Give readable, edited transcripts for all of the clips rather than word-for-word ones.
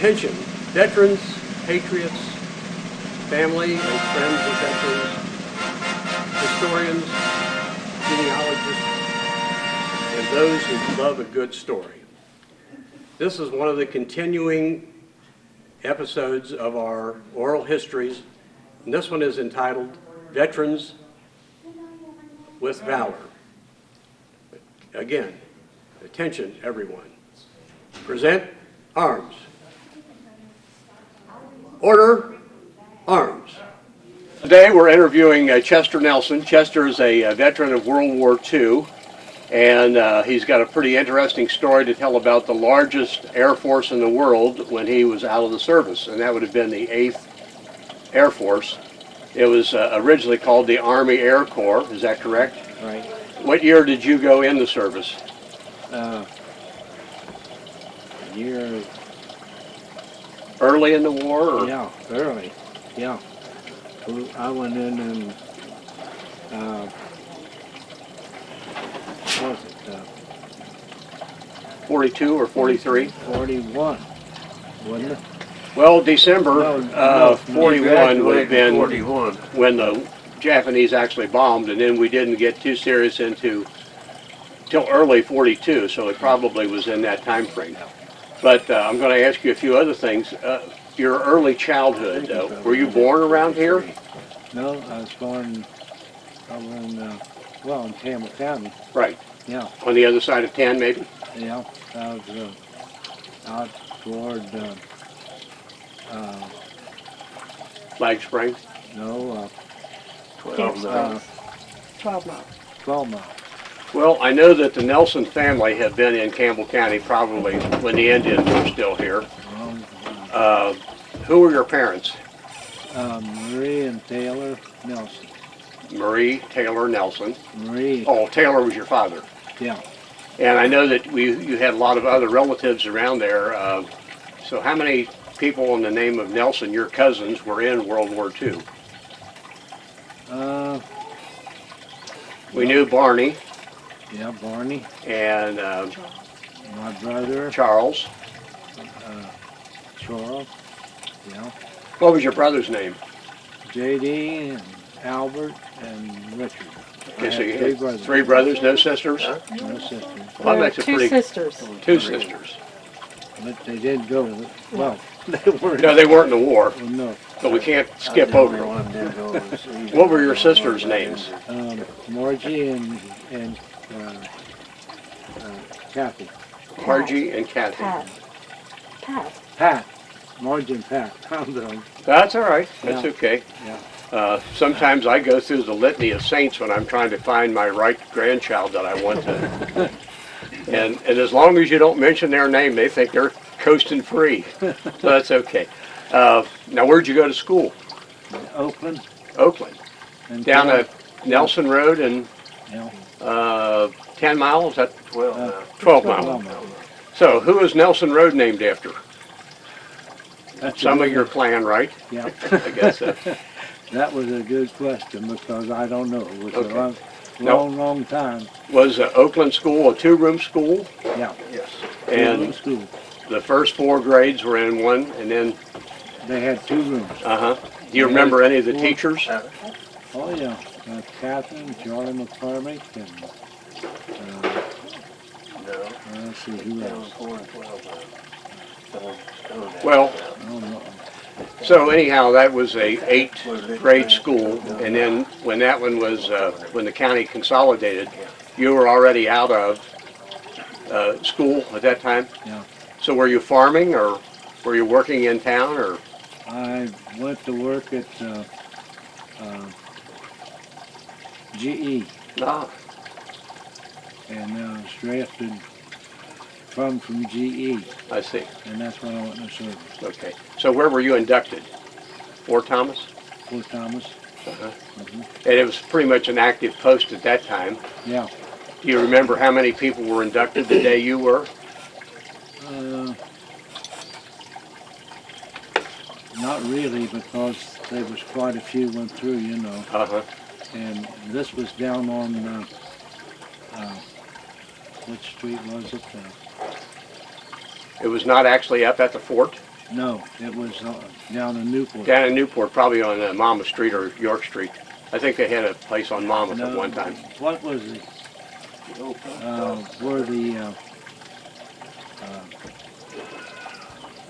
Attention, veterans, patriots, family and friends of veterans, historians, genealogists, and those who love a good story. This is one of the continuing episodes of our oral histories, and this one is entitled Veterans with Valor. Again, attention everyone. Present arms. Order, arms. Today we're interviewing Chester Nelson. Chester is a veteran of World War II, and he's got a pretty interesting story to tell about the largest Air Force in the world when he was out of the service, and that would have been the 8th Air Force. It was originally called the Army Air Corps, is that correct? Right. What year did you go into service? Year. Early in the war? Or? Yeah, early. Yeah. I went in what was it? 42 or 43? 41, wasn't it? Well, December No, 41 would have been 41. when the Japanese actually bombed, and then we didn't get too serious till early 42, so it probably was in that time frame. But I'm going to ask you a few other things. Your early childhood, were you born around here? No, I was born over in Campbell County. Right. Yeah, On the other side of 10, maybe? yeah. I was out toward, Flag Spring? no, 12 miles. 12 miles. 12 miles. Well, I know that the Nelson family have been in Campbell County probably when the Indians were still here. Who were your parents? Marie and Taylor Nelson. Marie Taylor Nelson. Marie, Oh, Taylor was your father. yeah. And I know that you had a lot of other relatives around there. So how many people in the name of Nelson, your cousins, were in World War II? We knew Barney Yeah, Barney, and my brother, Charles. Charles, yeah. What was your brother's name? J.D. and Albert and Richard. I Okay, so had you three had brothers. 3 brothers, no sisters? No sisters. Well, that's a Two pretty... sisters. 2 sisters. But they did go, well, they weren't. No, they weren't in the war, Well, no. so we can't skip over them. What were your sisters' names? Margie and Kathy. Margie and Kathy. Pat. Pat. Pat. Margie and Pat. Found them. That's all right. That's Yeah. okay. Yeah. Sometimes I go through the litany of saints when I'm trying to find my right grandchild that I want to. And as long as you don't mention their name, they think they're coasting free. So that's okay. Now, where'd you go to school? Oakland. Oakland. And Down Taylor. at Nelson Road and Yeah. 10 miles? Is that 12 miles. 12 12 miles? miles. So who is Nelson Road named after? That's Some a of good- your clan, right? Yeah. I guess so. That was a good question because I don't know. It was Okay. a Now- long time. Was Oakland School a 2-room school? Yeah. Yes. And School. the first 4 grades were in one, and then, They had 2 rooms. do you remember any of the teachers? Oh yeah, Catherine, Charlie McCormick, and No. let's see who That else. was 4 and 12 miles. Stone Well, I don't know. so anyhow, that was a 8th grade school, and then when that one was, when the county consolidated, you were already out of school at that time? Yeah. So were you farming, or were you working in town, or? I went to work at GE, Ah, and was drafted from GE, I see. and that's when I went into service. Okay. So where were you inducted? Fort Thomas? Fort Thomas. And it was pretty much an active post at that time. Yeah. Do you remember how many people were inducted the day you were? Not really, because there was quite a few went through, you know. Uh-huh. And this was down on, which street was it? It was not actually up at the fort? No, it was down in Newport. Down in Newport, probably on Mama Street or York Street. I think they had a place on Monmouth at No, one time. What was it? Where the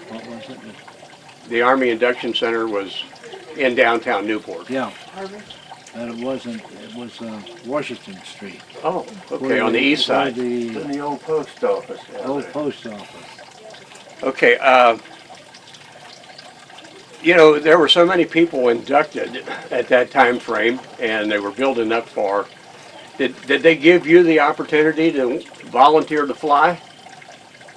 what was it? The Army Induction Center was in downtown Newport. Yeah, Marvin? and it wasn't. It was Washington Street. Oh, okay, Where on the east where side. In the the old post office. down old there. post office. Okay, you know, there were so many people inducted at that time frame, and they were building up for. Did they give you the opportunity to volunteer to fly?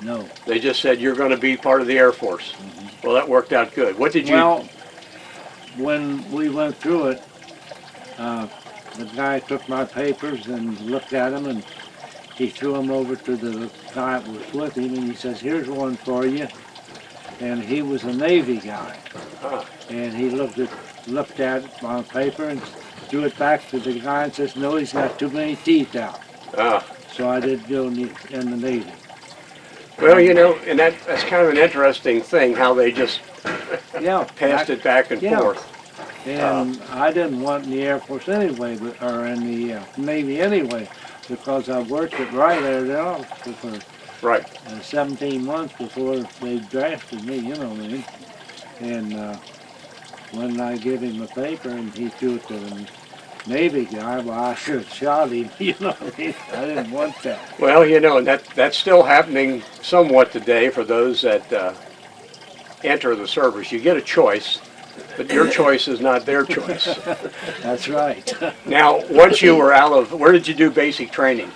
No. They just said you're going to be part of the Air Force. Well, that worked out good. What did you? Well, when we went through it, the guy took my papers and looked at them, and he threw them over to the guy that was with him, and he says, "Here's one for you." And he was a Navy guy, Ah. and he looked at it on paper and threw it back to the guy and says, "No, he's got too many teeth out." Ah. So I did go in the Navy. Well, you know, and that's kind of an interesting thing how they just Yeah, passed it back and Yeah. forth. And I didn't want in the Air Force anyway, or in the Navy anyway, because I worked at Right Air for Right. 17 months before they drafted me, you know what I mean? And when I gave him the paper and he threw it to the Navy guy, well, I should have shot him, you know what I mean? I didn't want that. Well, you know, and that's still happening somewhat today for those that enter the service. You get a choice, but your choice is not their choice. That's right. Now, once you were out of, where did you do basic training?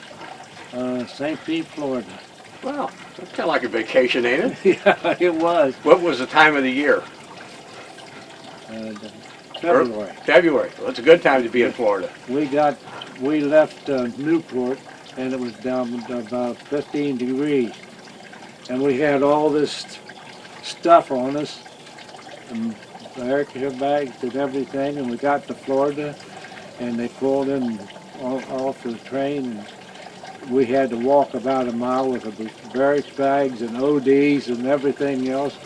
St. Pete, Florida. Well, it's kind of like a vacation, ain't it? Yeah, it was. What was the time of the year? February. February. Well, it's a good time to be in Florida. We left Newport, and it was down to about 15 degrees. And we had all this stuff on us, and air bags and everything, and we got to Florida, and they pulled in off the train, and we had to walk about a mile with the barracks bags and ODs and everything else.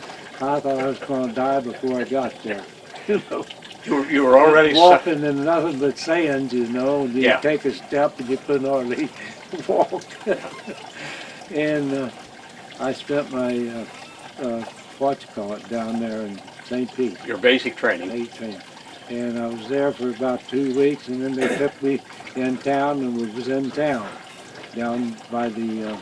I thought I was going to die before I got there. You know, You were already walking in nothing but sand, you know. You Yeah. take a step and you couldn't hardly walk. And I spent my down there in St. Pete. your basic training. 18. And I was there for about 2 weeks, and then they took me in town, and we was in town, down by the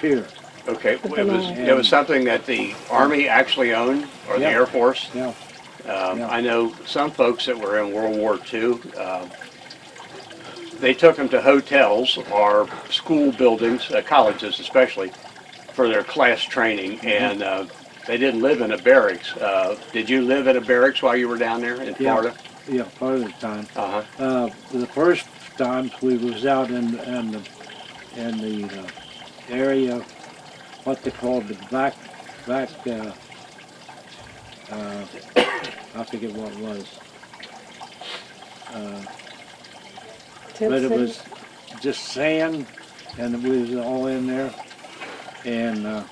pier. Okay, it was something that the Army actually owned, or the Yeah. Air Force. Yeah, Yeah. I know some folks that were in World War II, they took them to hotels or school buildings, colleges especially, for their class training, and they didn't live in a barracks. Did you live in a barracks while you were down there in Florida? yeah, part of the time. Uh-huh. The first time we was out in the area, what they called the back, I forget what it was. Tent But it city? was just sand, and we was all in there, and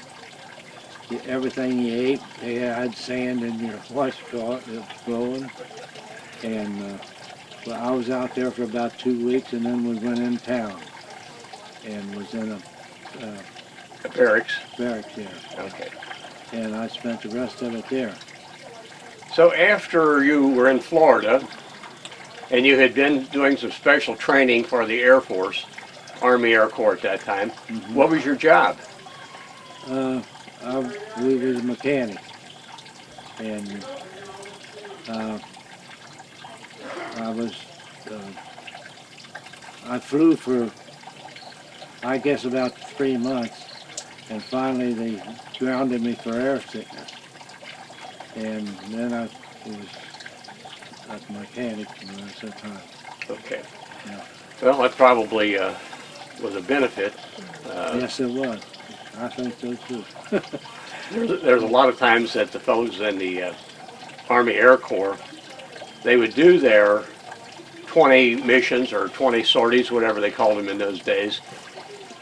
everything you ate, they had sand in your washcloth, it was blowing, and well, I was out there for about 2 weeks, and then we went in town, and was in a Barracks. barracks there, Okay. and I spent the rest of it there. So after you were in Florida, and you had been doing some special training for the Air Force, Army Air Corps at that time, what was your job? We was a mechanic, and I flew for, I guess, about 3 months, and finally they grounded me for air sickness, and then I was a mechanic for the rest of the time. Okay. Yeah. Well, that probably was a benefit. Yes, it was. I think so too. There's a lot of times that the fellows in the Army Air Corps, they would do their 20 missions or 20 sorties, whatever they called them in those days.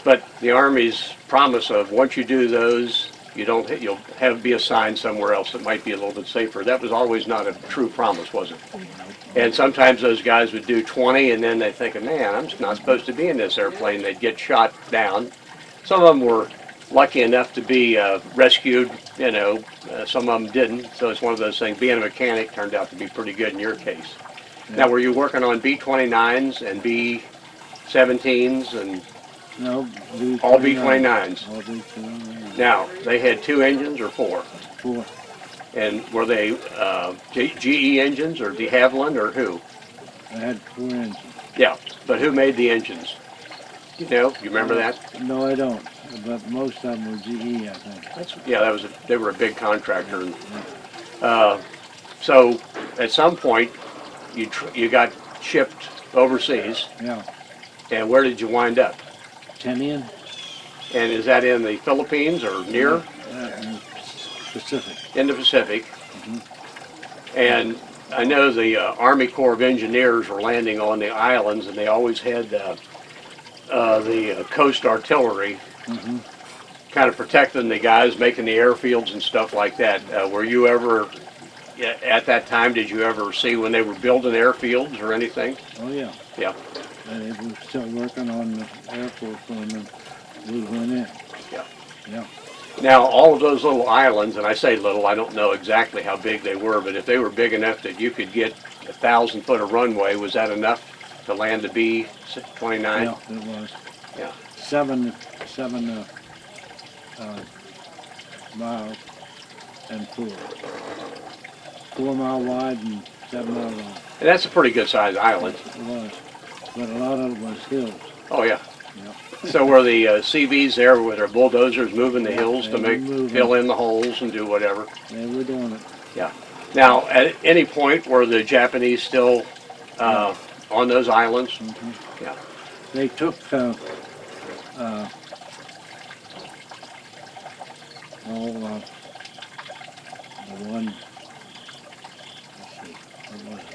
But the Army's promise of once you do those, You don't hit, you'll be assigned somewhere else that might be a little bit safer. That was always not a true promise, was it? And sometimes those guys would do 20 and then they think, man, I'm not supposed to be in this airplane. They'd get shot down. Some of them were lucky enough to be rescued, some of them didn't. So it's one of those things. Being a mechanic turned out to be pretty good in your case. Yeah. Now, were you working on B-29s and B-17s and No, all B-29s? All B-29s. Now, they had 2 engines or 4? 4. And were they GE engines or de Havilland or who? I had 4 engines. Yeah, but who made the engines? You remember that? No, I don't. But most of them were GE, I think. Yeah, they were a big contractor. So at some point, you got shipped overseas. Yeah. And where did you wind up? Tinian. And is that in the Philippines or near? In the Pacific. In the Pacific. And I know the Army Corps of Engineers were landing on the islands, and they always had the coast artillery kind of protecting the guys, making the airfields and stuff like that. Were you ever, at that time, did you ever see when they were building airfields or anything? Oh, yeah. Yeah. They were still working on the airport when we went in. Yeah. Yeah. Now, all of those little islands, and I say little, I don't know exactly how big they were, but if they were big enough that you could get 1,000 foot of runway, was that enough to land a B-29? Yeah, it was. Yeah. 7 miles and 4. 4 mile wide and 7 mile long. And that's a pretty good sized island. It was. But a lot of it was hills. Oh, yeah. Yeah. So were the CVs there with their bulldozers moving the hills to they were moving. fill in the holes and do whatever? They were doing it. Yeah. Now, at any point, were the Japanese still on those islands? Yeah. They took the one, let's see, what was it?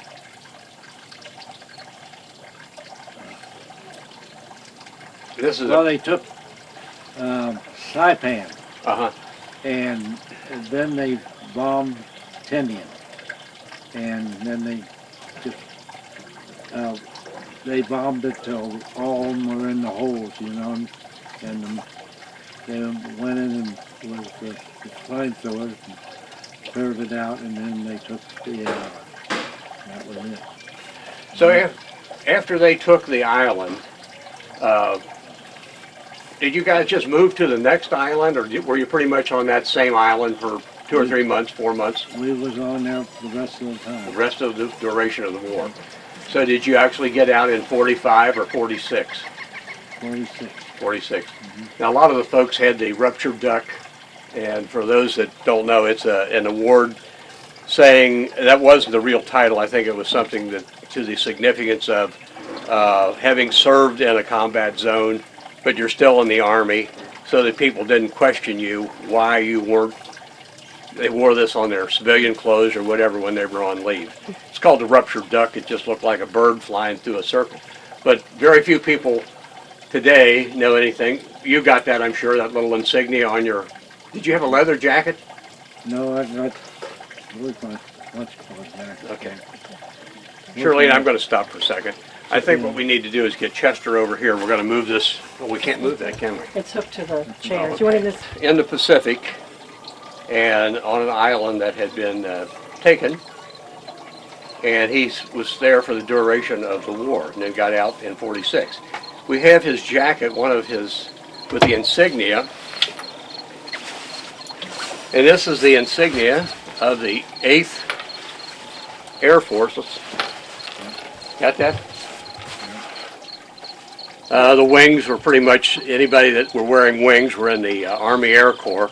This is Well, they took Saipan, uh-huh. and then they bombed Tinian, and then they just they bombed it till all of them were in the holes, and they went in and with the flamethrowers and cleared it out, and then they took the that was it. So after they took the island, did you guys just move to the next island, or were you pretty much on that same island for 2 or 3 months, 4 months, We was on there for the rest of the the time. rest of the duration of the war? So did you actually get out in 45 or 46? 46. 46. Now, a lot of the folks had the ruptured duck, and for those that don't know, it's an award saying, that wasn't the real title, I think it was something that to the significance of having served in a combat zone, but you're still in the Army, so that people didn't question you why you weren't, they wore this on their civilian clothes or whatever when they were on leave. It's called the ruptured duck. It just looked like a bird flying through a circle. But very few people today know anything. You got that, I'm sure, that little insignia on your, did you have a leather jacket? No, I got, where's my lunchbox jacket? Okay. Shirley, I'm going to stop for a second. I think what we need to do is get Chester over here. We're going to move this, well, we can't move that, can we? It's hooked to the chair. Do you want this? In the Pacific, and on an island that had been taken, and he was there for the duration of the war, and then got out in 46. We have his jacket, one of his, with the insignia, and this is the insignia of the 8th Air Force. Got that? The wings were pretty much, anybody that were wearing wings were in the Army Air Corps.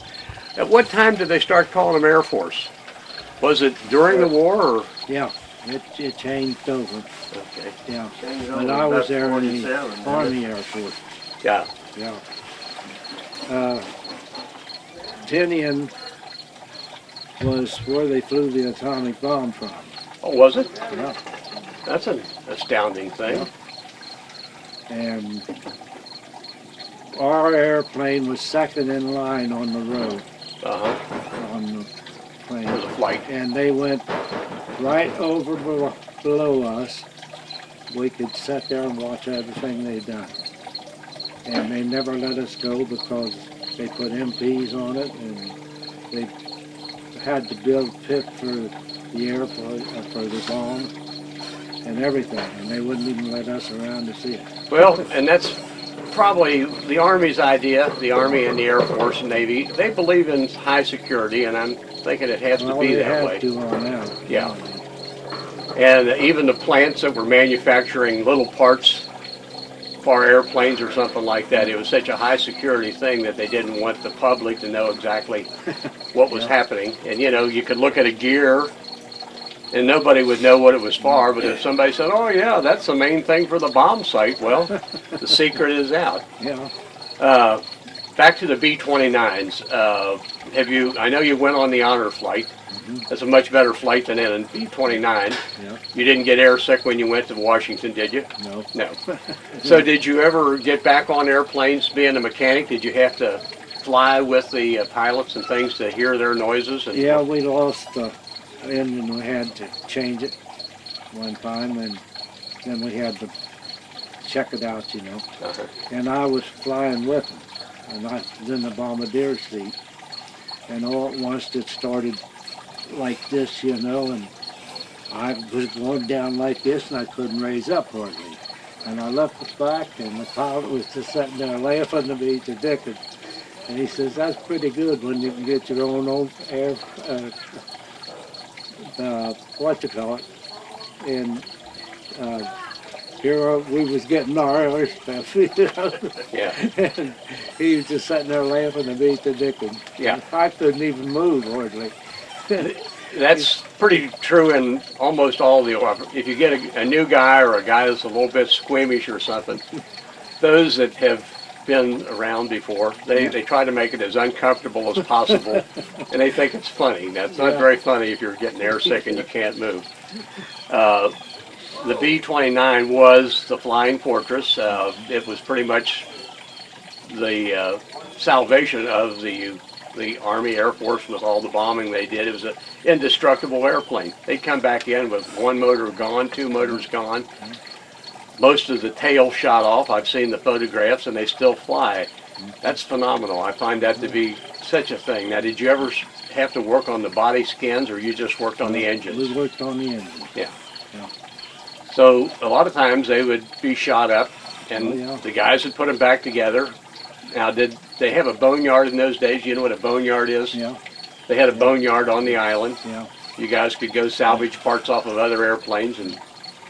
At what time did they start calling them Air Force? Was it during the war or? Yeah, it changed over. Okay. Yeah, Changed when over I was about there in the 47, didn't Army Air Force. Yeah. Yeah. Tinian was where they flew the atomic bomb from. Oh, was it? Yeah. That's an astounding thing. Yeah. And our airplane was second in line on the road. on the plane. For the flight. And they went right over below us. We could sit there and watch everything they'd done. And they never let us go because they put MPs on it, and they had to build pit for the airport, for the bomb, and everything. And they wouldn't even let us around to see it. Well, and that's probably the Army's idea, the Army and the Air Force and Navy. They believe in high security, and I'm thinking it has to be that way. They had to on that. Yeah. And even the plants that were manufacturing little parts for airplanes or something like that, it was such a high security thing that they didn't want the public to know exactly what was happening. And you know, you could look at a gear and nobody would know what it was for, but if somebody said, oh yeah, that's the main thing for the bomb sight, well, the secret is out. Yeah. Back to the B-29s. I know you went on the honor flight. That's a much better flight than in a B-29. Yeah. You didn't get airsick when you went to Washington, did you? No. No. So did you ever get back on airplanes being a mechanic? Did you have to fly with the pilots and things to hear their noises? And Yeah, we lost the engine. We had to change it one time, and then we had to check it out, you know. And I was flying with them, and I was in the bombardier seat, and all at once it started like this, you know, and I was going down like this, and I couldn't raise up hardly. And I left it back, and the pilot was just sitting there laughing at me to Dickens. And he says, that's pretty good when you can get your own air, and here we was getting our air stuff, you know. Yeah. And he was just sitting there laughing at me to Dickens. Yeah. I couldn't even move hardly. That's pretty true in almost all the, if you get a new guy or a guy that's a little bit squeamish or something, those that have been around before, they try to make it as uncomfortable as possible, and they think it's funny. That's not very funny if you're getting airsick and you can't move. The B-29 was the flying fortress. It was pretty much the salvation of the Army Air Force with all the bombing they did. It was an indestructible airplane. They'd come back in with one motor gone, two motors gone. Most of the tail shot off. I've seen the photographs, and they still fly. That's phenomenal. I find that to be such a thing. Now, did you ever have to work on the body skins, or you just worked on the engines? We worked on the engine. Yeah. Yeah. So a lot of times they would be shot up, and the guys would put them back together. Now, did they have a boneyard in those days? You know what a boneyard is? Yeah. They had a boneyard on the island. Yeah. You guys could go salvage parts off of other airplanes and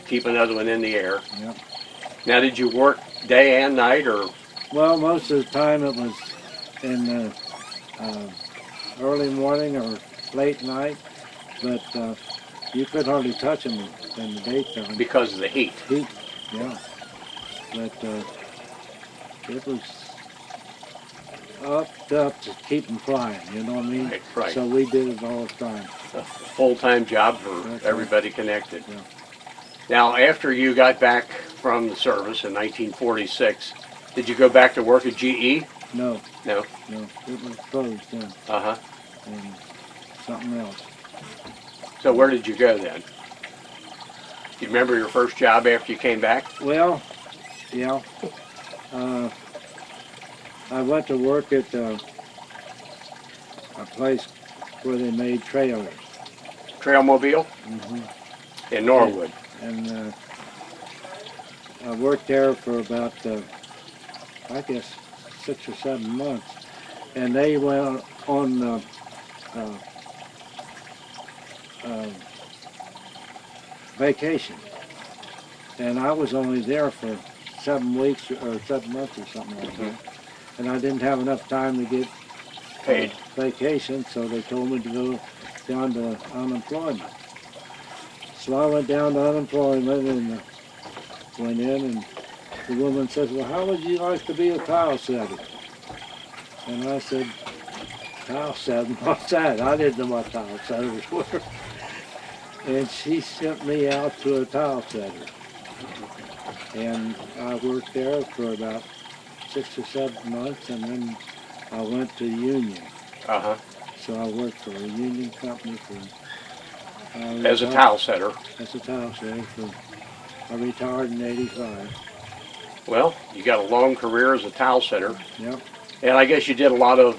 keep another one in the air. Yeah. Now, did you work day and night, or? Well, most of the time it was in the early morning or late night, but you could hardly touch them in the daytime. Because of the heat. Heat, yeah. But it was up to keep them flying, you know what I mean? Right. So we did it all the time. A full-time job for That's everybody connected. Yeah. Now, after you got back from the service in 1946, did you go back to work at GE? No, No. no, it was closed then, Uh-huh. and something else. So where did you go then? Do you remember your first job after you came back? Well, yeah. I went to work at a place where they made trailers. Trailmobile? Mm-hmm. In Norwood. And I worked there for about, I guess, 6 or 7 months. And they went on vacation. And I was only there for 7 weeks or 7 months or something like that. And I didn't have enough time to get Paid. Vacation, so they told me to go down to unemployment. So I went down to unemployment and went in, and the woman says, well, how would you like to be a tile setter? And I said, tile setting? What's that? I didn't know what tile setters were. And she sent me out to a tile setter. And I worked there for about 6 or 7 months, and then I went to Union. Uh-huh. So I worked for a union company for... As a tile setter. As a tile setter for... I retired in '85. Well, you got a long career as a tile setter. Yep. And I guess you did a lot of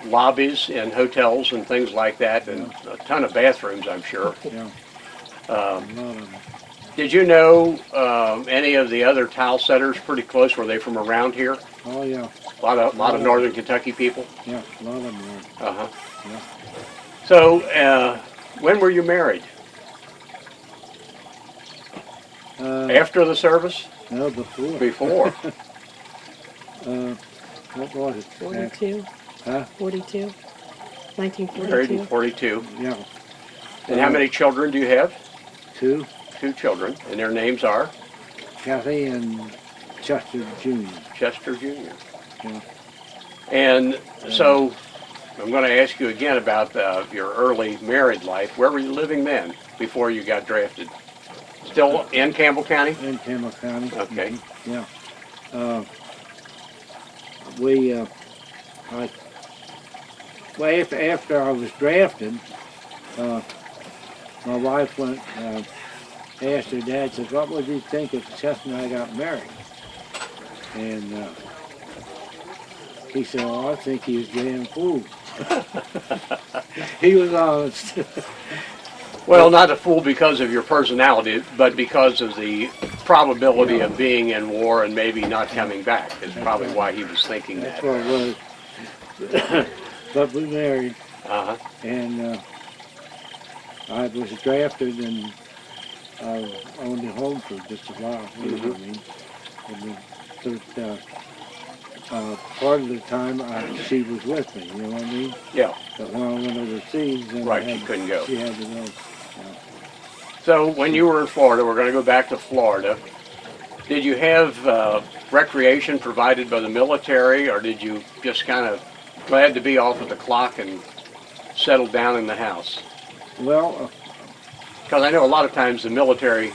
lobbies in hotels and things like that, and a ton of bathrooms, I'm sure. Yeah. A lot of them. Did you know any of the other tile setters pretty close? Were they from around here? Oh, yeah. A lot of northern Kentucky people? Yeah, a lot of them were. Uh-huh. Yeah. So, when were you married? After the service? No, before. Before. What was it? 42? Huh? 42? Married in 1942? 42. Yeah. And how many children do you have? 2, 2 children. And their names are? Kathy and Chester Jr. Chester Jr. Yeah. And so, I'm going to ask you again about your early married life. Where were you living then, before you got drafted? Still in Campbell County? In Campbell County. Okay. Yeah. After I was drafted, my wife went, asked her dad, said, what would you think if Chester and I got married? And he said, oh, I think he was damn fool. He was honest. Well, not a fool because of your personality, but because of the probability of being in war and maybe not coming back is probably why he was thinking That's that. what it was. But we married, Uh-huh. and I was drafted, and I owned a home for just a while. You know what I mean? Part of the time she was with me. You know what I mean? Yeah. But when I went overseas, then Right, she couldn't go. She had to go. So when you were in Florida, we're going to go back to Florida. Did you have recreation provided by the military, or did you just kind of glad to be off of the clock and settle down in the house? Well, Because I know a lot of times the military,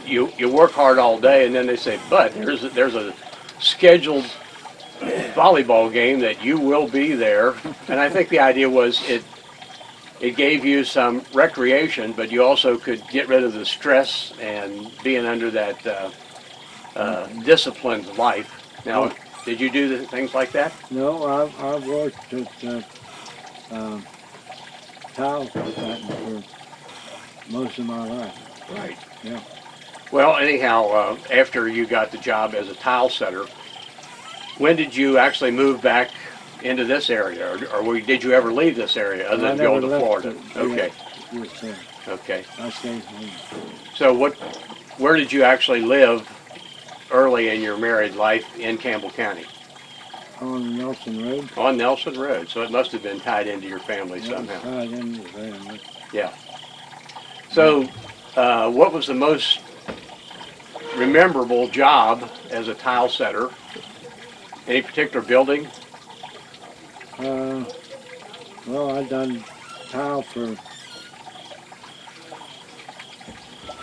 you work hard all day, and then they say, but there's a scheduled volleyball game that you will be there. And I think the idea was it gave you some recreation, but you also could get rid of the stress and being under that disciplined life. Now, did you do things like that? no, I worked at tile cutting for most of my life. Right. Yeah. Well, anyhow, after you got the job as a tile setter, when did you actually move back into this area, or did you ever leave this area other than go to Florida? Okay. Okay. I stayed home. So where did you actually live early in your married life in Campbell County? On Nelson Road. On Nelson Road. So it must have been tied into your family somehow. Tied into the family. Yeah. So what was the most memorable job as a tile setter? Any particular building? Well, I done tile for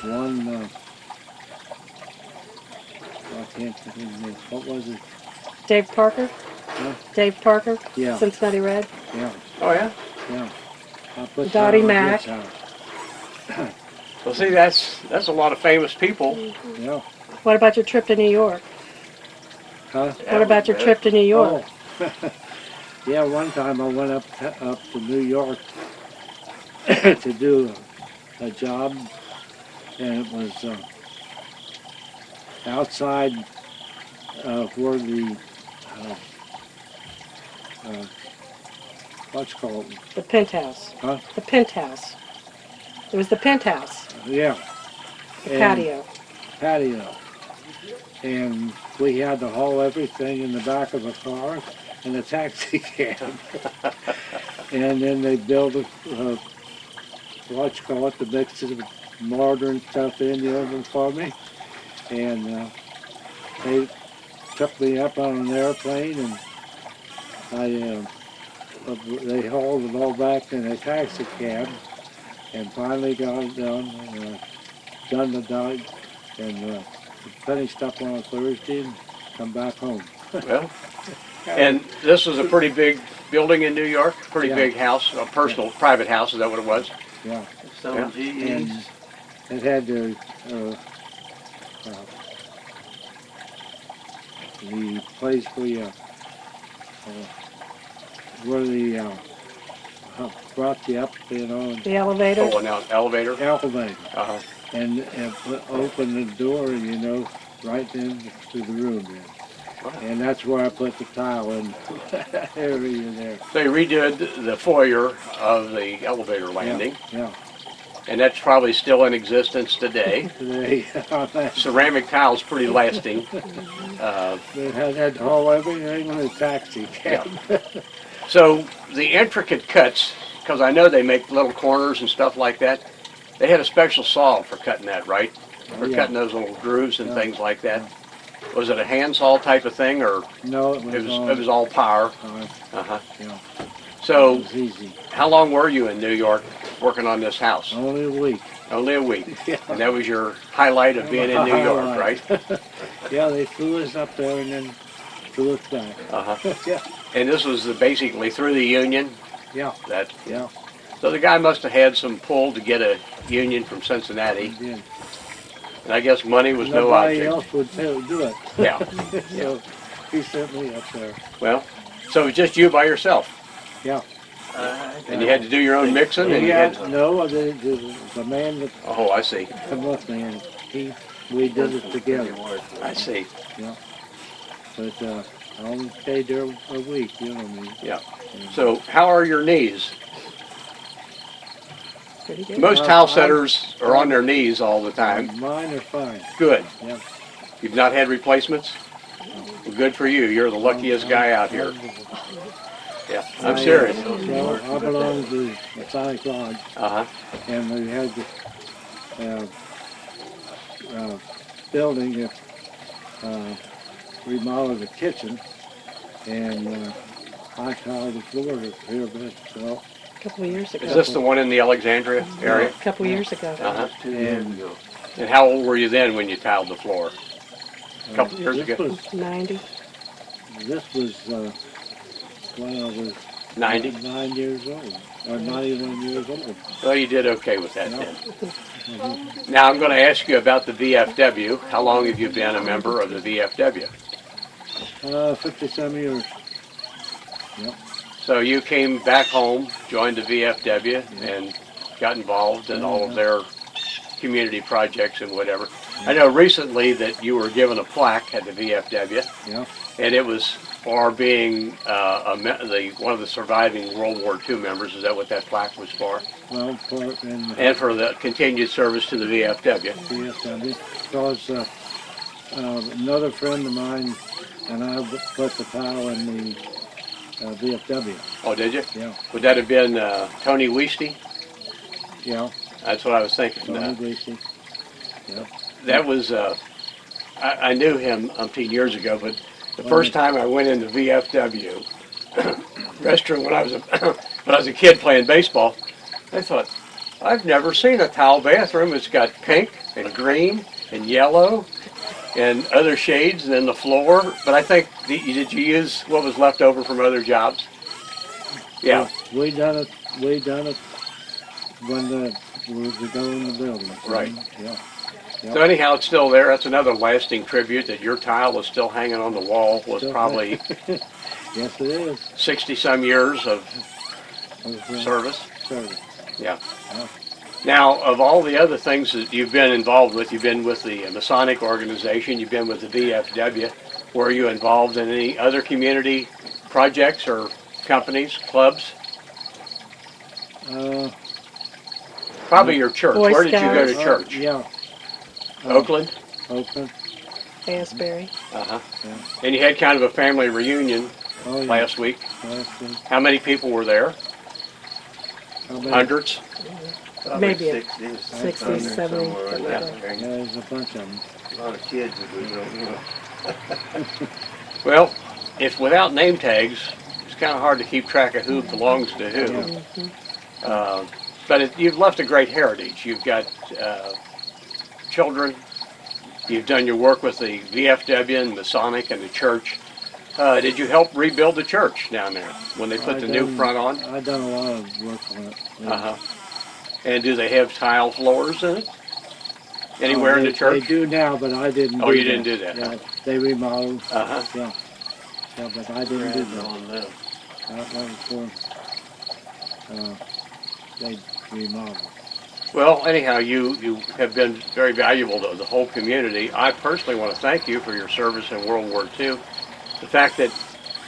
one, I can't think of it. What was it? Dave Parker? Huh? Dave Parker? Yeah. Cincinnati Red? Yeah, Oh, yeah? yeah. I put Dottie tile in Mack. his house. Well, see, that's a lot of famous people. Yeah. What about your trip to New York? Huh? What about your trip to New York? Oh. Yeah, one time I went up to New York to do a job, and it was outside where the what's called? The penthouse. Huh? The penthouse. It was the penthouse. Yeah. The patio. Patio. And we had to haul everything in the back of a car in a taxi cab. And then they built what's called the mix of mortar and stuff in the oven for me. And they took me up on an airplane, and they hauled it all back in a taxi cab, and finally got it done, and done the night, and finished up on a Thursday and come back home. Well, and this was a pretty big building in New York? Pretty Yeah. big house, a personal, private house. Is that what it was? Yeah. Some Yeah. GEs. It had the place where the brought you up, you know, and The elevator. Oh, an elevator. elevator, Uh-huh. and opened the door, you know, right into the room there. Wow. And that's where I put the tile in area there. So you redid the foyer of the elevator landing, Yeah. and that's probably still in existence today. Today, Ceramic tile's pretty lasting. they had all everything in a taxi cab. So the intricate cuts, because I know they make little corners and stuff like that, they had a special saw for cutting that, right? For Yeah. cutting those little grooves and Yeah. things like that. Was it a hand saw type of thing, or No, it it was all power? Uh-huh. yeah, it So was easy. how long were you in New York working on this house? Only a week. Only a week. Yeah. And that was your highlight of being in New York, right? Yeah, they flew us up there and then flew us back. Uh-huh. Yeah, And this was basically through the union. yeah, That yeah. So the guy must have had some pull to get a union from Cincinnati, He did. and I guess money was no Nobody object. else would do it. Yeah. So he sent me up there. Well, so it was just you by yourself, Yeah. and you had to do your own mixing, and you Yeah, had. no, the man that Oh, I see. come with me, and we did it together. I see. But I only stayed there a week, you know what I mean? Yeah. So how are your knees? Pretty good. Most tile setters are on their knees all the time. Mine are fine. Good. Yeah. You've not had replacements? Well, good for you. You're the luckiest guy out here. Yeah, I'm serious. Well, I belong to the Sonic Lodge, Uh-huh. and we had the building that remodeled the kitchen, and I tiled the floor here a bit. So, A couple of years ago. Is this the one in the Alexandria area? A couple of years ago. Uh-huh. 2 years ago. And how old were you then when you tiled the floor? A couple years this ago? was 90. when I was 90? 9 years old, or 91 years old. Well, you did okay with that Yeah. then. Now I'm going to ask you about the VFW. How long have you been a member of the VFW? 50-some years. Yep. So you came back home, joined the VFW, and got involved in all of their community projects and whatever. I know recently that you were given a plaque at the VFW, Yeah. and it was for being one of the surviving World War II members. Is that what that plaque was for? Well, And for the continued service to the VFW. VFW, because another friend of mine and I put the tile in the VFW. Oh, did you? Yeah. Would that have been Tony Weisty? Yeah. That's what I was thinking. Tony Gracie. Yeah. That was, I knew him umpteen years ago, but the first time I went into VFW restroom when I was a kid playing baseball, I thought, I've never seen a tile bathroom. It's got pink and green and yellow and other shades than the floor. But I think, did you use what was left over from other jobs? Yeah. We done it when we were going in the building. Right. Yeah. So anyhow, it's still there. That's another lasting tribute that your tile is still hanging on the wall. Was Still probably Yes, it is. 60-some years of service. Service. Yeah. Yeah. Now, of all the other things that you've been involved with, you've been with the Masonic organization, you've been with the VFW. Were you involved in any other community projects or companies, clubs? Probably your church. Boy Where did you go to Scouts. church? Yeah. Oakland? Oakland. Uh-huh. Asbury. Yeah. And you had kind of a family reunion Oh, yeah. last week. Last week. How many people were there? How many? Hundreds? Probably Maybe a 60, 60, 70, 70, somewhere something in like that that. range. Yeah, there's a bunch of them. A lot of kids that we know. Well, if without name tags, it's kind of hard to keep track of who belongs to who. Yeah. But you've left a great heritage. You've got children. You've done your work with the VFW and Masonic and the church. Did you help rebuild the church down there when they put the new front on? I done a lot of work on it. Yeah. Uh-huh. And do they have tile floors in it? Anywhere in the church? They do now, but I didn't. Oh, you didn't do that. Yeah, they remodeled. Uh-huh. Yeah, yeah, but I didn't do Brand that. on them. That was for they remodeled. Well, anyhow, you have been very valuable to the whole community. I personally want to thank you for your service in World War II. The fact that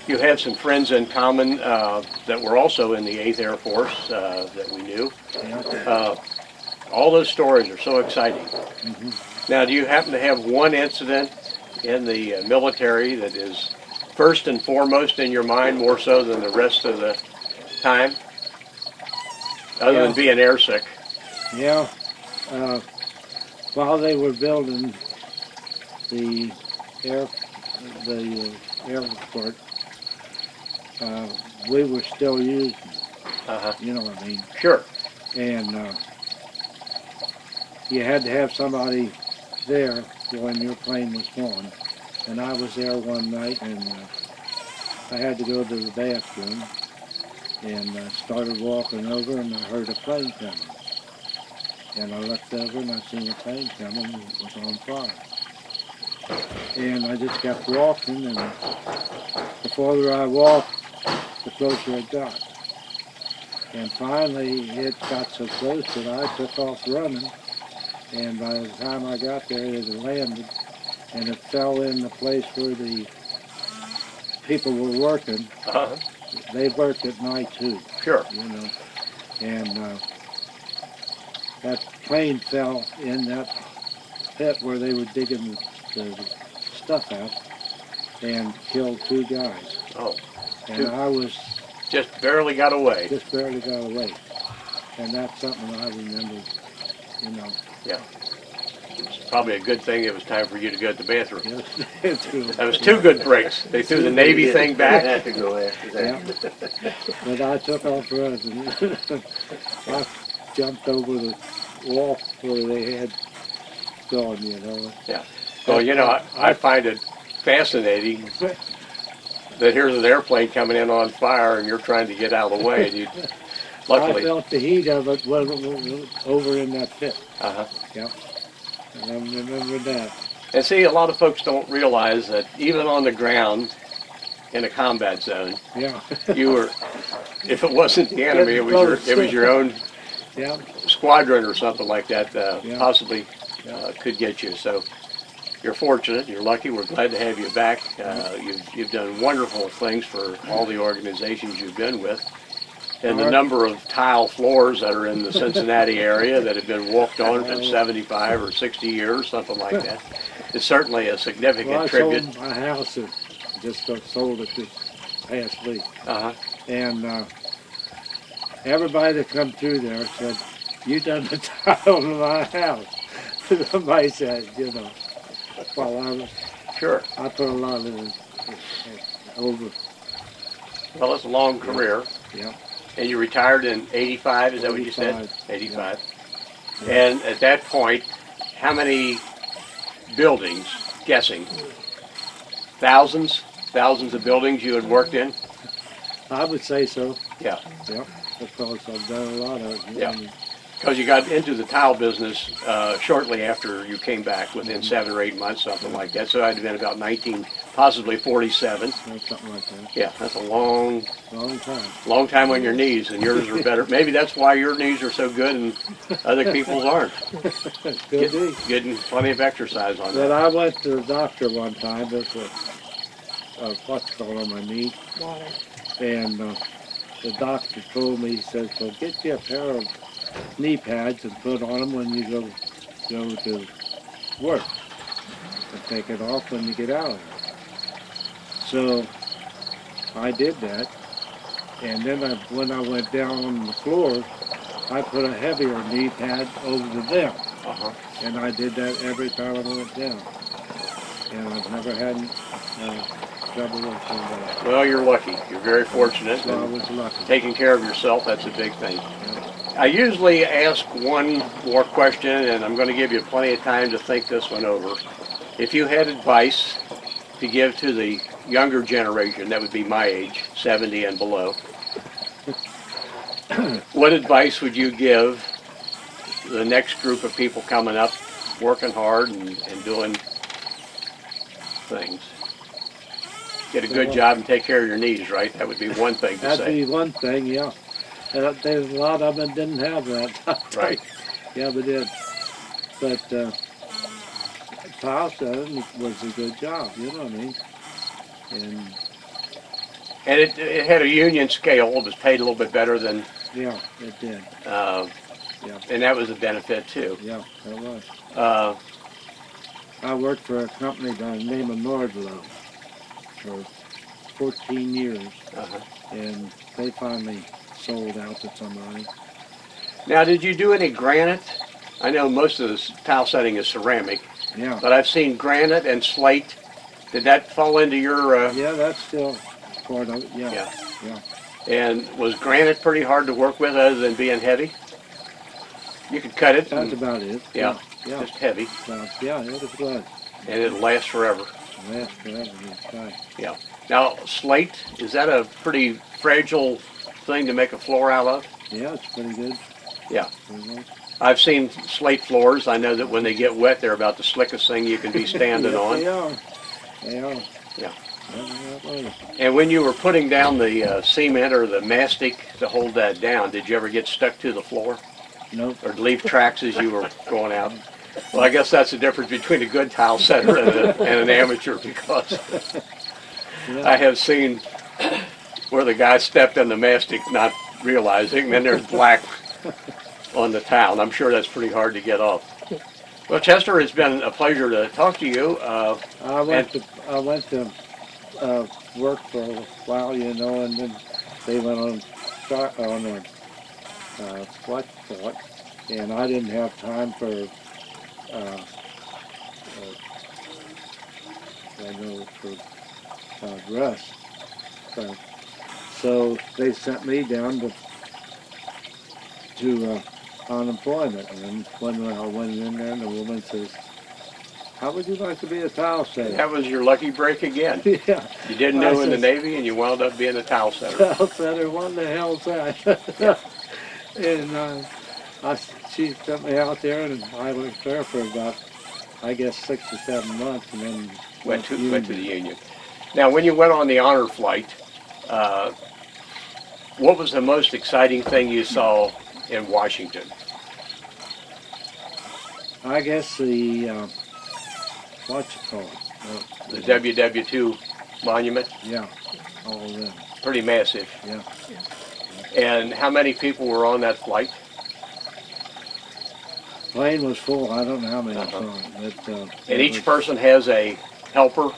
you had some friends in common that were also in the 8th Air Force that we knew. Yeah. All those stories are so exciting. Mm-hmm. Now, do you happen to have one incident in the military that is first and foremost in your mind, more so than the rest of the time? Other than being airsick. Yeah. While they were building the airport, we were still using it. Uh-huh. You know what I mean? Sure. And you had to have somebody there when your plane was gone. And I was there one night, and I had to go to the bathroom, and I started walking over, and I heard a plane coming. And I looked over, and I seen a plane coming, and it was on fire. And I just kept walking, and the farther I walked, the closer it got. And finally, it got so close that I took off running. And by the time I got there, it had landed, and it fell in the place where the people were working. Uh-huh. They worked at night too, Sure. you know. And that plane fell in that pit where they were digging the stuff out and killed 2 guys. Oh, And I was just barely got away. just barely got away. And that's something I remember, you know. Yeah. It's probably a good thing it was time for you to go to the bathroom. That That was 2 good breaks. They threw the Navy thing I back. had to go after that. Yeah. But I took off running. I jumped over the wall where they had gone, you know. Yeah. Well, you know, I find it fascinating that here's an airplane coming in on fire and you're trying to get out of the way. And you, I luckily, felt the heat of it over in that pit. uh-huh. Yep. And I remember that. And see, a lot of folks don't realize that even on the ground in a combat zone, Yeah. you were, if it wasn't the enemy, it was your own Yeah. squadron or something like that, Yeah. possibly could get you. So you're fortunate, you're lucky, we're glad to have you back. You've done wonderful things for all the organizations you've been with. And the number of tile floors that are in the Cincinnati area that have been walked on for 75 or 60 years, something like that, is certainly a significant Well, I tribute. sold my house and just got sold it this past week. Uh-huh. And everybody that come through there said, "You done the tile in my house." Somebody said, you know, well, Sure. I put a lot of it over. Well, it's a long career. Yeah. And you retired in 85, is that what you said? 85. And at that point, how many buildings, guessing, thousands of buildings you had worked in? I would say so. Yeah. Yeah. Because I've done a lot of it. Yeah. Because you got into the tile business shortly after you came back, within 7 or 8 months, something like that. So that had been about 1947. Something like that. Yeah, that's a long Long time. on your knees, and yours are better. Maybe that's why your knees are so good and other people's aren't. Could be. Getting plenty of exercise on But that. I went to the doctor one time. There's what's called on my knee. Water. And the doctor told me, he said, "So get you a pair of knee pads and put on them when you go to work, and take it off when you get out of there." So I did that, and then when I went down on the floor, I put a heavier knee pad over them, Uh-huh. and I did that every time I went down, and I've never had trouble with that. Well, you're lucky. You're very fortunate. So I And was lucky. taking care of yourself, that's a big thing. I usually ask one more question, and I'm going to give you plenty of time to think this one over. If you had advice to give to the younger generation, that would be my age, 70 and below, what advice would you give the next group of people coming up, working hard and doing things? Get a good job and take care of your knees, right? That would be one thing to That'd say. be one thing, yeah. And there's a lot of them that didn't have that. Right. Yeah, they did. But Powell said it was a good job, you know what I mean? And it had a union scale. It was paid a little bit better than, Yeah, it did. yeah. And that was a benefit too. Yeah, it was. Uh, I worked for a company by the name of Nordlow for 14 years, uh-huh. and they finally sold out to somebody. Now, did you do any granite? I know most of the tile setting is ceramic, Yeah. but I've seen granite and slate. Did that fall into your? Yeah, that's still part of it. Yeah. Yeah. Yeah. And was granite pretty hard to work with, other than being heavy? You could cut it. That's and- about it. Yeah. Yeah. Just heavy, Yeah, it was good. and it'll last forever. Last forever, this guy. Yeah. Now, slate, is that a pretty fragile thing to make a floor out of? Yeah, it's pretty good. Yeah. Pretty good. I've seen slate floors. I know that when they get wet, they're about the slickest thing you can be standing Yeah, on. They are. They are. Yeah. Yeah. And when you were putting down the cement or the mastic to hold that down, did you ever get stuck to the floor Nope. or leave tracks as you were going out? Well, I guess that's the difference between a good tile setter and an amateur, because Yeah. I have seen where the guy stepped in the mastic not realizing, and then there's black on the tile. And I'm sure that's pretty hard to get off. Well, Chester, it's been a pleasure to talk to you. I went to work for a while, you know, and then they went on what, and I didn't have time for rest. So they sent me down to unemployment, and when I went in there, the woman says, "How would you like to be a tile setter?" that was your lucky break again. Yeah, You didn't know in the Navy, and you wound up being a towel setter. tile setter. What the hell's that? And she sent me out there, and I was there for about, I guess, 6 or 7 months, and then Went to the Union. Now, when you went on the honor flight, what was the most exciting thing you saw in Washington? I guess the what's it called? The WW2 monument? Yeah, all of them. Pretty massive. Yeah. And how many people were on that flight? Plane was full. I don't know how many I Uh-huh. saw, but And it each was- person has a helper,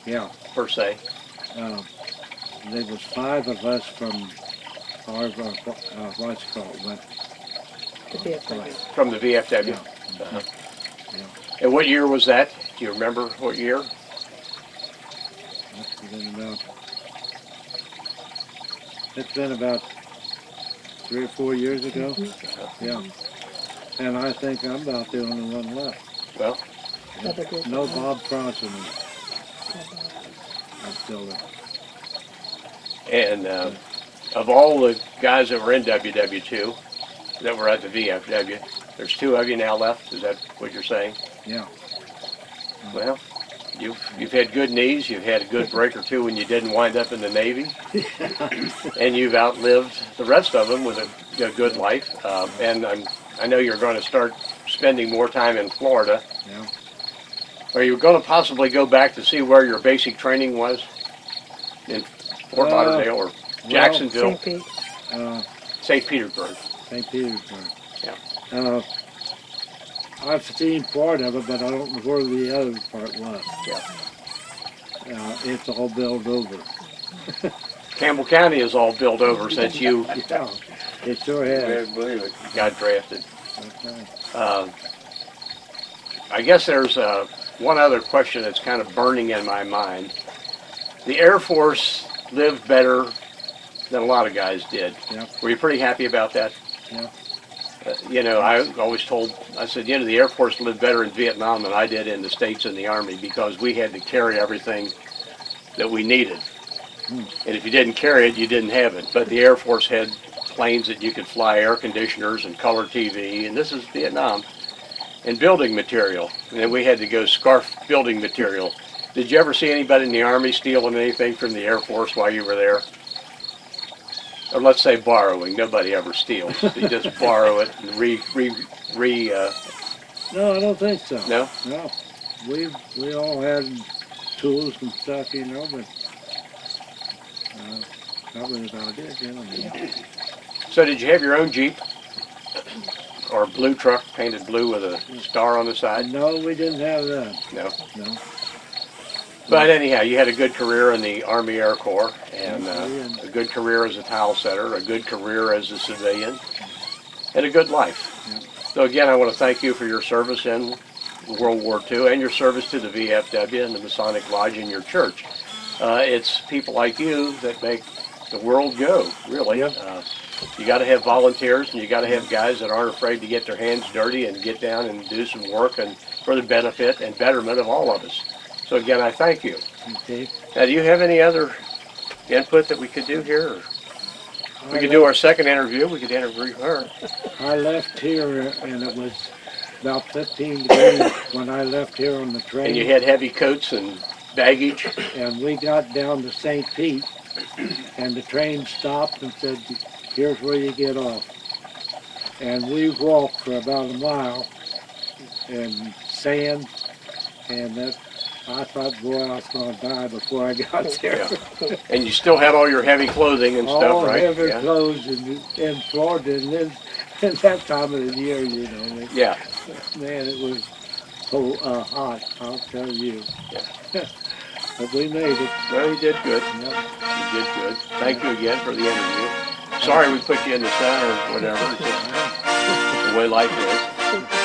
Yeah. per se. There was 5 of us from our what's it called? Went, The VFW. From the VFW. Yeah. Uh-huh. Yeah. And what year was that? Do you remember what year? It's been about 3 or 4 years ago. Yeah. And I think I'm about the only one left. Well, Another group. No Bob Crossing. I'm still there. and of all the guys that were in WW2 that were at the VFW, there's 2 of you now left. Is that what you're saying? Yeah. Well, you've had good knees. You've had a good break or two when you didn't wind up in the Navy, and you've outlived the rest of them with a good life. And I know you're going to start spending more time in Florida. Yeah. Are you going to possibly go back to see where your basic training was in Fort Lauderdale or Jacksonville, St. Pete. St. Petersburg? St. Petersburg. Yeah. I've seen part of it, but I don't know where the other part was. Yeah. It's all built over. Campbell County is all built over since you Yeah, it sure has. Can't believe it. got drafted. That's right. I guess there's one other question that's kind of burning in my mind. The Air Force lived better than a lot of guys did. Yeah. Were you pretty happy about that? Yeah. I always I said, the Air Force lived better in Vietnam than I did in the States in the Army, because we had to carry everything that we needed. And if you didn't carry it, you didn't have it. But the Air Force had planes that you could fly, air conditioners and color TV, and this is Vietnam, and building material. And then we had to go scarf building material. Did you ever see anybody in the Army stealing anything from the Air Force while you were there? Or let's say borrowing. Nobody ever steals. They just borrow it and No, I don't think so. no? No. We all had tools and stuff, you know, but that was about it, you know. So did you have your own Jeep? Or blue truck painted blue with a star on the side? No, we didn't have that. No. No. But anyhow, you had a good career in the Army Air Corps, and Yes, a good career as a tile setter, a good career as a civilian, and a good life. So again, I want to thank you for your service in World War II and your service to the VFW and the Masonic Lodge and your church. It's people like you that make the world go, really. Yep. You got to have volunteers, and you got to have guys that aren't afraid to get their hands dirty and get down and do some work and for the benefit and betterment of all of us. So again, I thank you. Okay. Now, do you have any other input that we could do here? Or we could do our second interview. We could interview her. I left here and it was about 15 degrees when I left here on the train. And you had heavy coats and baggage. And we got down to St. Pete and the train stopped and said, here's where you get off. And we walked for about a mile in sand, and that I thought, boy, I was going to die before I got there. Yeah. And you still had all your heavy clothing and stuff, All right? heavy Yeah. clothes in Florida, and then at that time of the year, you know. Yeah. Man, it was so hot, I'll tell you. Yeah. But we made it. Well, you did good. Yep. You did good. Thank you again for the interview. Sorry we put you in the sun or whatever. It's just the way life is.